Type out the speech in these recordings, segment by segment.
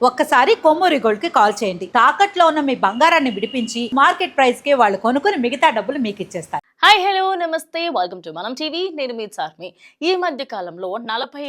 ఒక్కసారి కొమ్మూరి గోల్డ్ కి కాల్ చేయండి. తాకట్లో ఉన్న మీ బంగారాన్ని విడిపించి మార్కెట్ ప్రైస్ కి వాళ్ళు కొనుక్కుని మిగతా డబ్బులు మీకు ఇచ్చేస్తారు. హాయ్ హలో నమస్తే వెల్కమ్ టు మనం టీవీ. నేను మీ చార్మి. ఈ మధ్య కాలంలో 40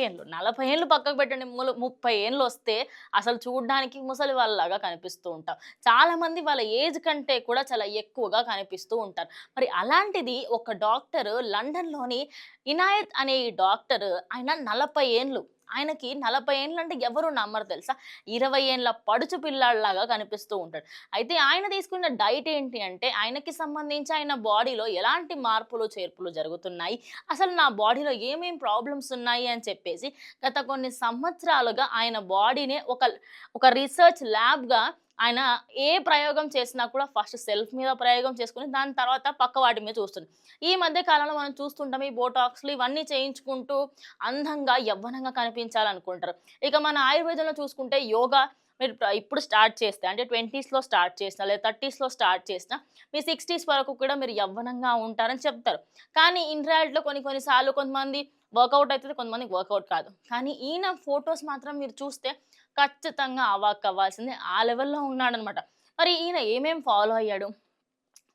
ఏళ్ళు పక్కకు పెట్టండి, 30 ఏళ్ళు వస్తే అసలు చూడడానికి ముసలి వాళ్ళలాగా కనిపిస్తూ ఉంటాం. చాలా మంది వాళ్ళ ఏజ్ కంటే కూడా చాలా ఎక్కువగా కనిపిస్తూ ఉంటారు. మరి అలాంటిది ఒక డాక్టర్ లండన్‌లోని ఇనాయత్ అనే ఈ డాక్టర్, ఆయన 40 ఏళ్ళు, ఆయనకి 40 ఏళ్ళు అంటే ఎవరు నమ్మరు తెలుసా? 20 ఏళ్ల పడుచు పిల్లాడిలాగా కనిపిస్తూ ఉంటాడు. అయితే ఆయన తీసుకున్న డైట్ ఏంటి అంటే, ఆయనకి సంబంధించి ఆయన బాడీలో ఎలాంటి మార్పులు, చేర్పులు జరుగుతున్నాయి, అసలు నా బాడీలో ఏమేం ప్రాబ్లమ్స్ ఉన్నాయి అని చెప్పేసి గత కొన్ని సంవత్సరాలుగా ఆయన బాడీనే ఒక రీసెర్చ్ ల్యాబ్‌గా ఆయన ఏ ప్రయోగం చేసినా కూడా ఫస్ట్ సెల్ఫ్ మీద ప్రయోగం చేసుకొని దాని తర్వాత పక్క వాటి మీద చూస్తుంది. ఈ మధ్య కాలంలో మనం చూస్తుంటాం, ఈ బోటాక్స్‌లు ఇవన్నీ చేయించుకుంటూ అందంగా, యవ్వనంగా కనిపించాలనుకుంటారు. ఇక మన ఆయుర్వేదంలో చూసుకుంటే యోగా మీరు ఇప్పుడు స్టార్ట్ చేస్తే, అంటే 20స్‌లో స్టార్ట్ చేసినా లేదా 30స్‌లో స్టార్ట్ చేసినా మీ 60స్ వరకు కూడా మీరు యవ్వనంగా ఉంటారని చెప్తారు. కానీ ఇన్ రియాలిటీలో కొన్ని కొన్ని సార్లు కొంతమంది వర్కౌట్ అయితది, కొంతమందికి వర్కౌట్ కాదు. కానీ ఈయన ఫోటోస్ మాత్రం మీరు చూస్తే ఖచ్చితంగా అవాక్కవ్వాల్సిందే. ఆ లెవెల్‌లో ఉన్నాడనమాట. మరి ఈయన ఏమేం ఫాలో అయ్యాడు?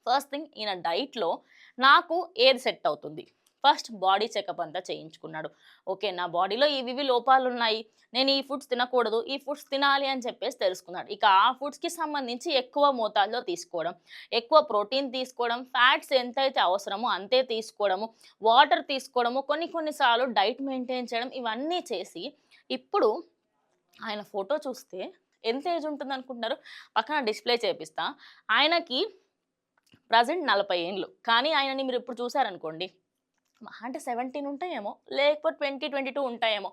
ఫస్ట్ థింగ్, ఈయన డైట్‌లో నాకు ఏది సెట్ అవుతుంది? ఫస్ట్ బాడీ చెకప్ అంతా చేయించుకున్నాడు. ఓకే, నా బాడీలో ఇవివి లోపాలున్నాయి. నేను ఈ ఫుడ్స్ తినకూడదు, ఈ ఫుడ్స్ తినాలి అని చెప్పేసి తెలుసుకున్నాడు. ఇక ఆ ఫుడ్స్‌కి సంబంధించి ఎక్కువ మోతాదులో తీసుకోవడం, ఎక్కువ ప్రోటీన్ తీసుకోవడం, ఫ్యాట్స్ ఎంతైతే అవసరమో అంతే తీసుకోవడము, వాటర్ తీసుకోవడము, కొన్ని కొన్ని సార్లు డైట్ మెయింటైన్ చేయడం, ఇవన్నీ చేసి ఇప్పుడు ఆయన ఫోటో చూస్తే ఎంత ఏజ్ ఉంటుందనుకుంటున్నారు? పక్కన డిస్‌ప్లే చేపిస్తా. ఆయనకి ప్రెజెంట్ 40 ఏండ్లు. కానీ ఆయనని మీరిప్పుడు చూసారనుకోండి, మహా అంటే 17 ఉంటాయేమో, లేకపోతే 20, 22 ఉంటాయేమో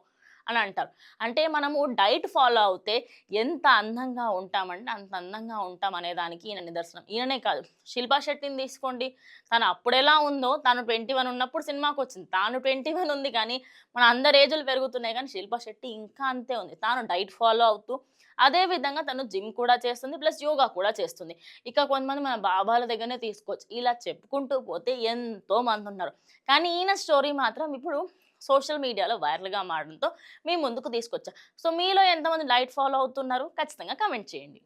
అని అంటారు. అంటే మనము డైట్ ఫాలో అవుతే ఎంత అందంగా ఉంటామంటే అంత అందంగా ఉంటాం అనే దానికి ఈయన నిదర్శనం. ఈయననే కాదు, శిల్పా శెట్టిని తీసుకోండి. తను అప్పుడెలా ఉందో, తను 21 ఉన్నప్పుడు సినిమాకొచ్చింది. తాను 21 ఉంది కానీ మన అందరి ఏజులు పెరుగుతున్నాయి కానీ శిల్పా శెట్టి ఇంకా అంతే ఉంది. తాను డైట్ ఫాలో అవుతూ అదే విధంగా తను జిమ్ కూడా చేస్తుంది. ప్లస్ యోగా కూడా చేస్తుంది. ఇక కొంతమంది మన బాబాల దగ్గరనే తీసుకోవచ్చు. ఇలా చెప్పుకుంటూ పోతే ఎంతో మందున్నారు. కానీ ఈయన స్టోరీ మాత్రం ఇప్పుడు సోషల్ మీడియాలో వైరల్‌గా మారడంతో మీ ముందుకు తీసుకొచ్చా. సో, మీలో ఎంతమంది డైట్ ఫాలో అవుతున్నారు? ఖచ్చితంగా కామెంట్ చేయండి.